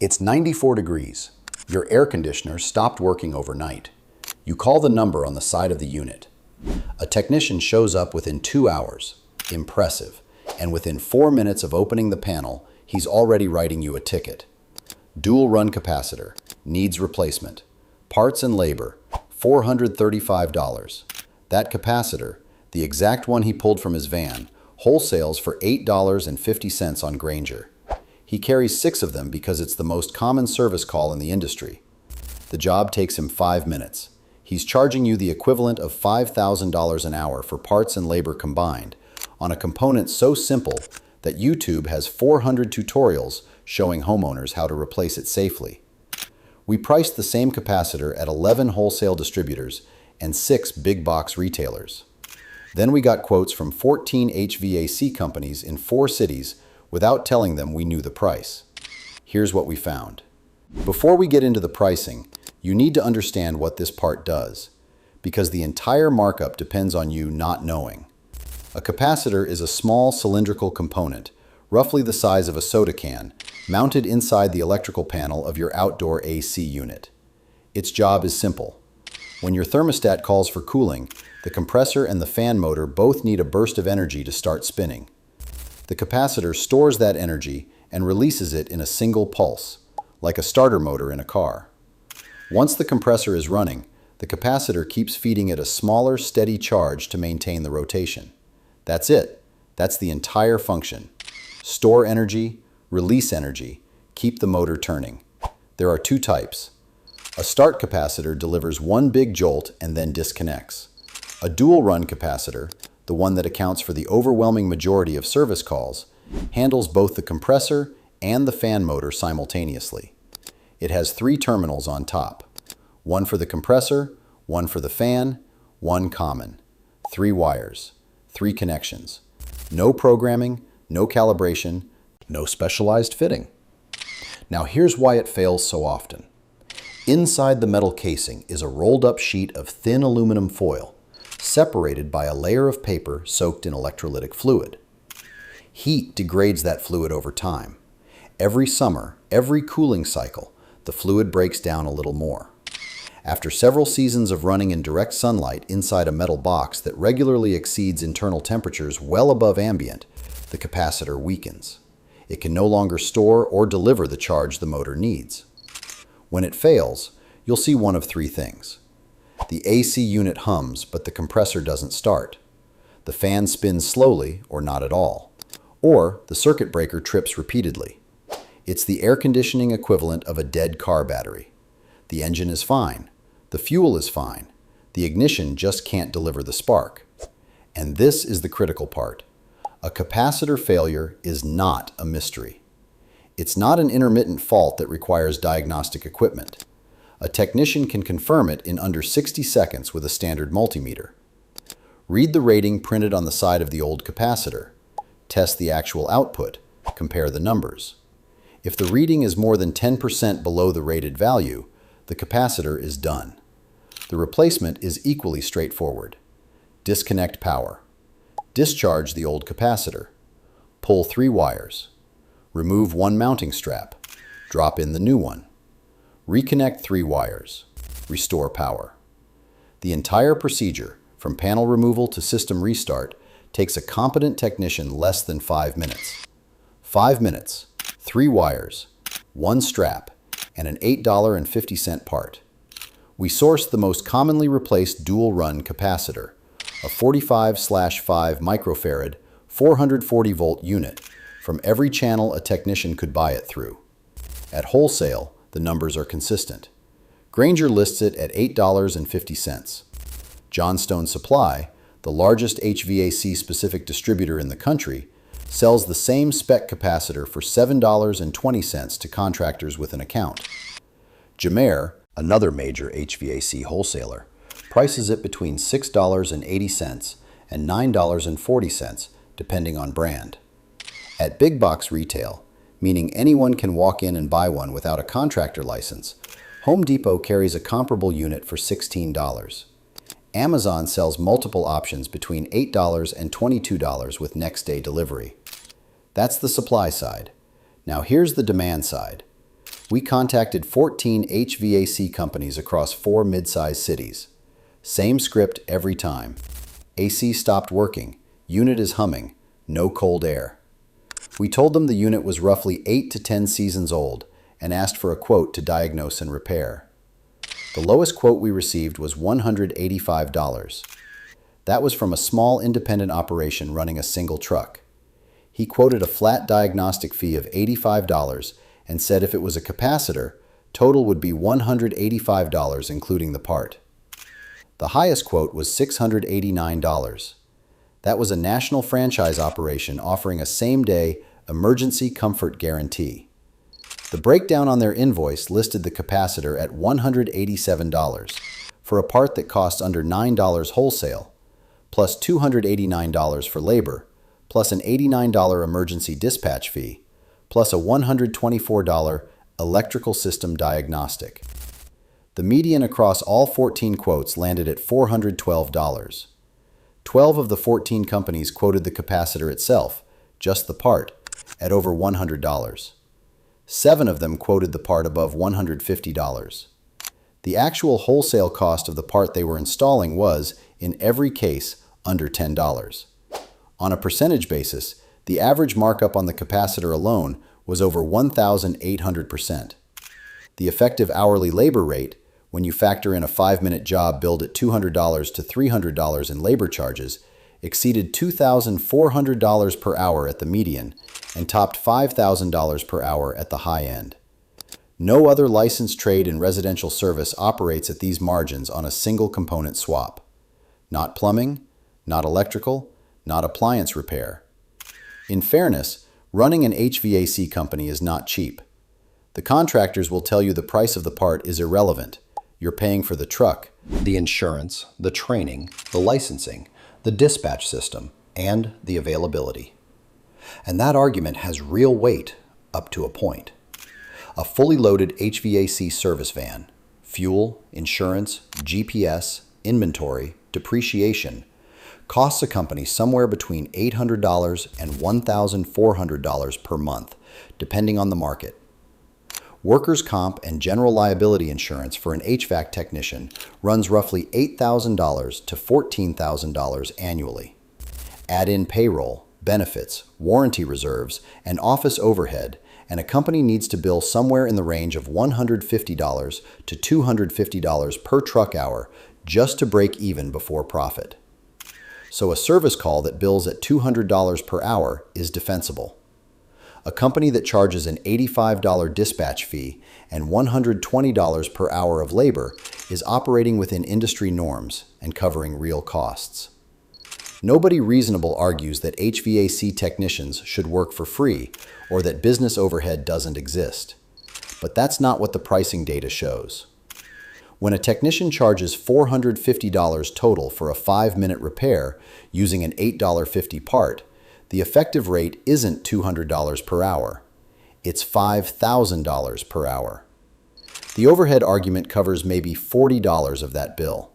It's 94 degrees. Your air conditioner stopped working overnight. You call the number on the side of the unit. A technician shows up within 2 hours. Impressive. And within 4 minutes of opening the panel, he's already writing you a ticket. Dual run capacitor. Needs replacement. Parts and labor. $435. That capacitor, the exact one he pulled from his van, wholesales for $8.50 on Grainger. He carries 6 of them because it's the most common service call in the industry. The job takes him 5 minutes. He's charging you the equivalent of $5,000 an hour for parts and labor combined on a component so simple that YouTube has 400 tutorials showing homeowners how to replace it safely. We priced the same capacitor at 11 wholesale distributors and 6 big box retailers. Then we got quotes from 14 HVAC companies in 4 cities without telling them we knew the price. Here's what we found. Before we get into the pricing, you need to understand what this part does, because the entire markup depends on you not knowing. A capacitor is a small cylindrical component, roughly the size of a soda can, mounted inside the electrical panel of your outdoor AC unit. Its job is simple. When your thermostat calls for cooling, the compressor and the fan motor both need a burst of energy to start spinning. The capacitor stores that energy and releases it in a single pulse, like a starter motor in a car. Once the compressor is running, the capacitor keeps feeding it a smaller, steady charge to maintain the rotation. That's it. That's the entire function. Store energy, release energy, keep the motor turning. There are 2 types. A start capacitor delivers one big jolt and then disconnects. A dual run capacitor, the one that accounts for the overwhelming majority of service calls, handles both the compressor and the fan motor simultaneously. It has 3 terminals on top. One for the compressor, one for the fan, one common. 3 wires, 3 connections. No programming, no calibration, no specialized fitting. Now here's why it fails so often. Inside the metal casing is a rolled up sheet of thin aluminum foil, separated by a layer of paper soaked in electrolytic fluid. Heat degrades that fluid over time. Every summer, every cooling cycle, the fluid breaks down a little more. After several seasons of running in direct sunlight inside a metal box that regularly exceeds internal temperatures well above ambient, the capacitor weakens. It can no longer store or deliver the charge the motor needs. When it fails, you'll see one of 3 things. The AC unit hums, but the compressor doesn't start. The fan spins slowly or not at all. Or the circuit breaker trips repeatedly. It's the air conditioning equivalent of a dead car battery. The engine is fine. The fuel is fine. The ignition just can't deliver the spark. And this is the critical part. A capacitor failure is not a mystery. It's not an intermittent fault that requires diagnostic equipment. A technician can confirm it in under 60 seconds with a standard multimeter. Read the rating printed on the side of the old capacitor. Test the actual output. Compare the numbers. If the reading is more than 10% below the rated value, the capacitor is done. The replacement is equally straightforward. Disconnect power. Discharge the old capacitor. Pull 3 wires. Remove 1 mounting strap. Drop in the new one. Reconnect 3 wires. Restore power. The entire procedure, from panel removal to system restart, takes a competent technician less than 5 minutes. 5 minutes, 3 wires, 1 strap, and an $8.50 part. We sourced the most commonly replaced dual-run capacitor, a 45/5 microfarad, 440-volt unit, from every channel a technician could buy it through. At wholesale, the numbers are consistent. Grainger lists it at $8.50. Johnstone Supply, the largest HVAC-specific distributor in the country, sells the same spec capacitor for $7.20 to contractors with an account. Jamer, another major HVAC wholesaler, prices it between $6.80 and $9.40, depending on brand. At big box retail, meaning anyone can walk in and buy one without a contractor license, Home Depot carries a comparable unit for $16. Amazon sells multiple options between $8 and $22 with next-day delivery. That's the supply side. Now here's the demand side. We contacted 14 HVAC companies across 4 mid-sized cities. Same script every time. AC stopped working. Unit is humming. No cold air. We told them the unit was roughly 8 to 10 seasons old and asked for a quote to diagnose and repair. The lowest quote we received was $185. That was from a small independent operation running a single truck. He quoted a flat diagnostic fee of $85 and said if it was a capacitor, total would be $185 including the part. The highest quote was $689. That was a national franchise operation offering a same-day emergency comfort guarantee. The breakdown on their invoice listed the capacitor at $187 for a part that cost under $9 wholesale, plus $289 for labor, plus an $89 emergency dispatch fee, plus a $124 electrical system diagnostic. The median across all 14 quotes landed at $412. 12 of the 14 companies quoted the capacitor itself, just the part, at over $100. 7 of them quoted the part above $150. The actual wholesale cost of the part they were installing was, in every case, under $10. On a percentage basis, the average markup on the capacitor alone was over 1,800%. The effective hourly labor rate, when you factor in a 5-minute job billed at $200 to $300 in labor charges, exceeded $2,400 per hour at the median and topped $5,000 per hour at the high end. No other licensed trade in residential service operates at these margins on a single component swap. Not plumbing, not electrical, not appliance repair. In fairness, running an HVAC company is not cheap. The contractors will tell you the price of the part is irrelevant. You're paying for the truck, the insurance, the training, the licensing, the dispatch system, and the availability. And that argument has real weight up to a point. A fully loaded HVAC service van, fuel, insurance, GPS, inventory, depreciation, costs a company somewhere between $800 and $1,400 per month, depending on the market. Workers' comp and general liability insurance for an HVAC technician runs roughly $8,000 to $14,000 annually. Add in payroll, benefits, warranty reserves, and office overhead, and a company needs to bill somewhere in the range of $150 to $250 per truck hour just to break even before profit. So a service call that bills at $200 per hour is defensible. A company that charges an $85 dispatch fee and $120 per hour of labor is operating within industry norms and covering real costs. Nobody reasonable argues that HVAC technicians should work for free or that business overhead doesn't exist. But that's not what the pricing data shows. When a technician charges $450 total for a 5-minute repair using an $8.50 part, the effective rate isn't $200 per hour. It's $5,000 per hour. The overhead argument covers maybe $40 of that bill,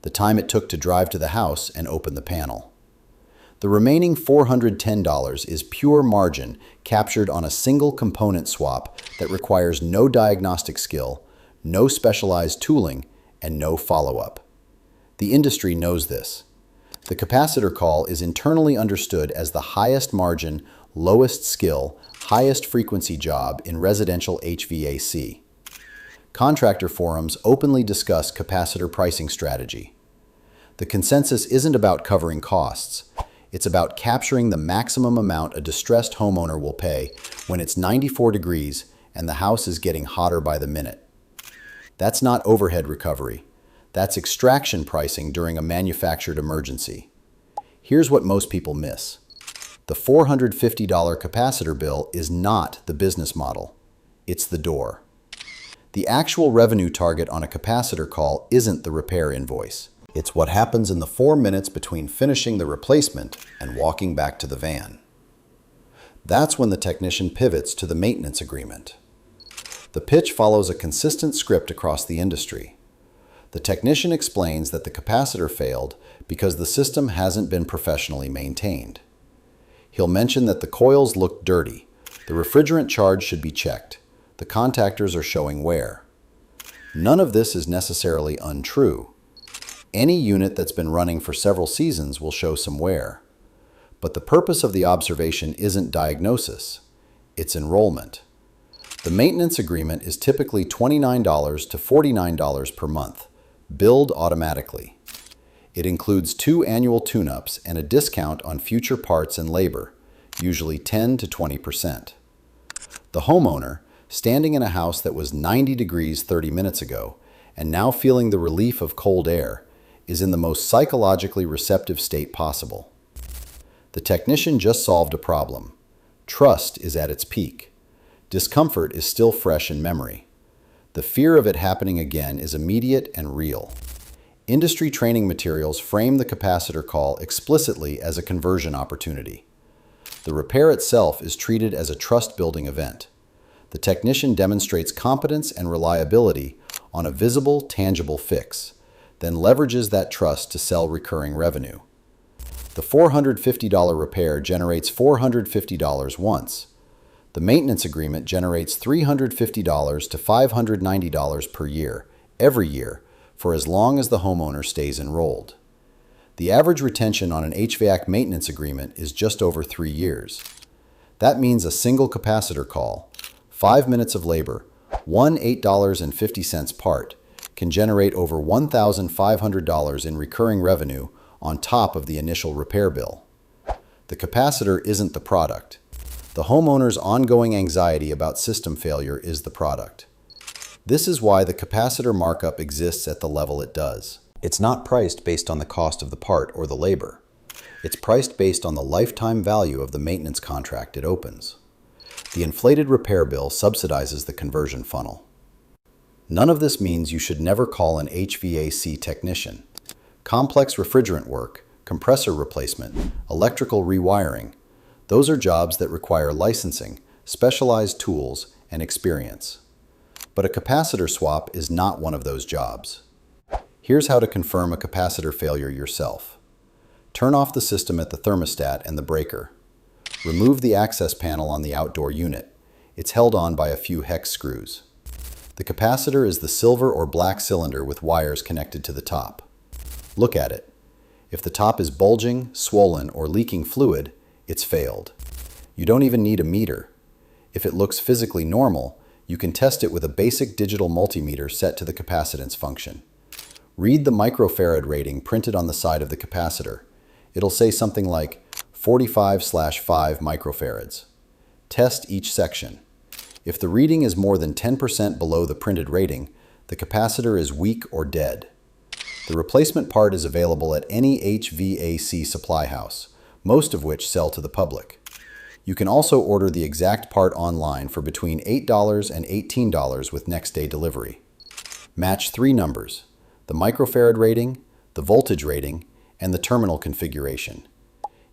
the time it took to drive to the house and open the panel. The remaining $410 is pure margin captured on a single component swap that requires no diagnostic skill, no specialized tooling, and no follow-up. The industry knows this. The capacitor call is internally understood as the highest margin, lowest skill, highest frequency job in residential HVAC. Contractor forums openly discuss capacitor pricing strategy. The consensus isn't about covering costs. It's about capturing the maximum amount a distressed homeowner will pay when it's 94 degrees and the house is getting hotter by the minute. That's not overhead recovery. That's extraction pricing during a manufactured emergency. Here's what most people miss. The $450 capacitor bill is not the business model. It's the door. The actual revenue target on a capacitor call isn't the repair invoice. It's what happens in the 4 minutes between finishing the replacement and walking back to the van. That's when the technician pivots to the maintenance agreement. The pitch follows a consistent script across the industry. The technician explains that the capacitor failed because the system hasn't been professionally maintained. He'll mention that the coils look dirty, the refrigerant charge should be checked, The contactors are showing wear. None of this is necessarily untrue. Any unit that's been running for several seasons will show some wear. But the purpose of the observation isn't diagnosis, it's enrollment. The maintenance agreement is typically $29 to $49 per month, billed automatically. It includes 2 annual tune-ups and a discount on future parts and labor, usually 10 to 20%. The homeowner, standing in a house that was 90 degrees 30 minutes ago and now feeling the relief of cold air, is in the most psychologically receptive state possible. The technician just solved a problem. Trust is at its peak. Discomfort is still fresh in memory. The fear of it happening again is immediate and real. Industry training materials frame the capacitor call explicitly as a conversion opportunity. The repair itself is treated as a trust-building event. The technician demonstrates competence and reliability on a visible, tangible fix, then leverages that trust to sell recurring revenue. The $450 repair generates $450 once. The maintenance agreement generates $350 to $590 per year, every year, for as long as the homeowner stays enrolled. The average retention on an HVAC maintenance agreement is just over 3 years. That means a single capacitor call, 5 minutes of labor, one $8.50 part, can generate over $1,500 in recurring revenue on top of the initial repair bill. The capacitor isn't the product. The homeowner's ongoing anxiety about system failure is the product. This is why the capacitor markup exists at the level it does. It's not priced based on the cost of the part or the labor. It's priced based on the lifetime value of the maintenance contract it opens. The inflated repair bill subsidizes the conversion funnel. None of this means you should never call an HVAC technician. Complex refrigerant work, compressor replacement, electrical rewiring, those are jobs that require licensing, specialized tools, and experience. But a capacitor swap is not one of those jobs. Here's how to confirm a capacitor failure yourself. Turn off the system at the thermostat and the breaker. Remove the access panel on the outdoor unit. It's held on by a few hex screws. The capacitor is the silver or black cylinder with wires connected to the top. Look at it. If the top is bulging, swollen, or leaking fluid, it's failed. You don't even need a meter. If it looks physically normal, you can test it with a basic digital multimeter set to the capacitance function. Read the microfarad rating printed on the side of the capacitor. It'll say something like 45/5 microfarads. Test each section. If the reading is more than 10% below the printed rating, the capacitor is weak or dead. The replacement part is available at any HVAC supply house, most of which sell to the public. You can also order the exact part online for between $8 and $18 with next-day delivery. Match 3 numbers: the microfarad rating, the voltage rating, and the terminal configuration.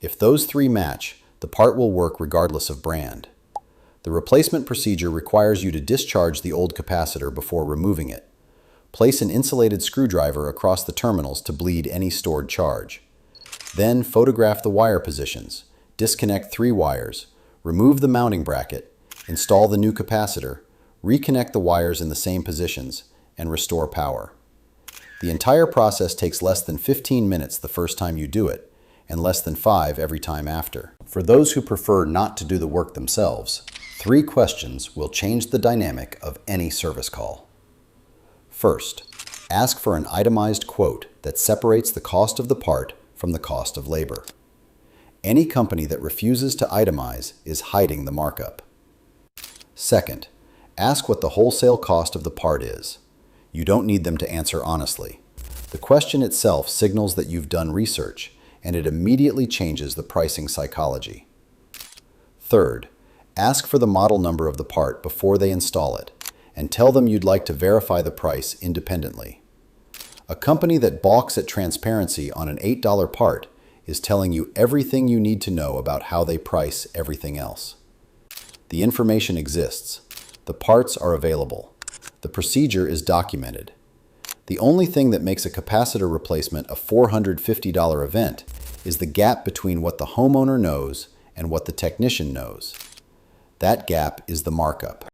If those 3 match, the part will work regardless of brand. The replacement procedure requires you to discharge the old capacitor before removing it. Place an insulated screwdriver across the terminals to bleed any stored charge. Then photograph the wire positions, disconnect 3 wires, remove the mounting bracket, install the new capacitor, reconnect the wires in the same positions, and restore power. The entire process takes less than 15 minutes the first time you do it, and less than 5 every time after. For those who prefer not to do the work themselves, 3 questions will change the dynamic of any service call. First, ask for an itemized quote that separates the cost of the part from the cost of labor. Any company that refuses to itemize is hiding the markup. Second, ask what the wholesale cost of the part is. You don't need them to answer honestly. The question itself signals that you've done research, and it immediately changes the pricing psychology. Third, ask for the model number of the part before they install it, and tell them you'd like to verify the price independently. A company that balks at transparency on an $8 part is telling you everything you need to know about how they price everything else. The information exists. The parts are available. The procedure is documented. The only thing that makes a capacitor replacement a $450 event is the gap between what the homeowner knows and what the technician knows. That gap is the markup.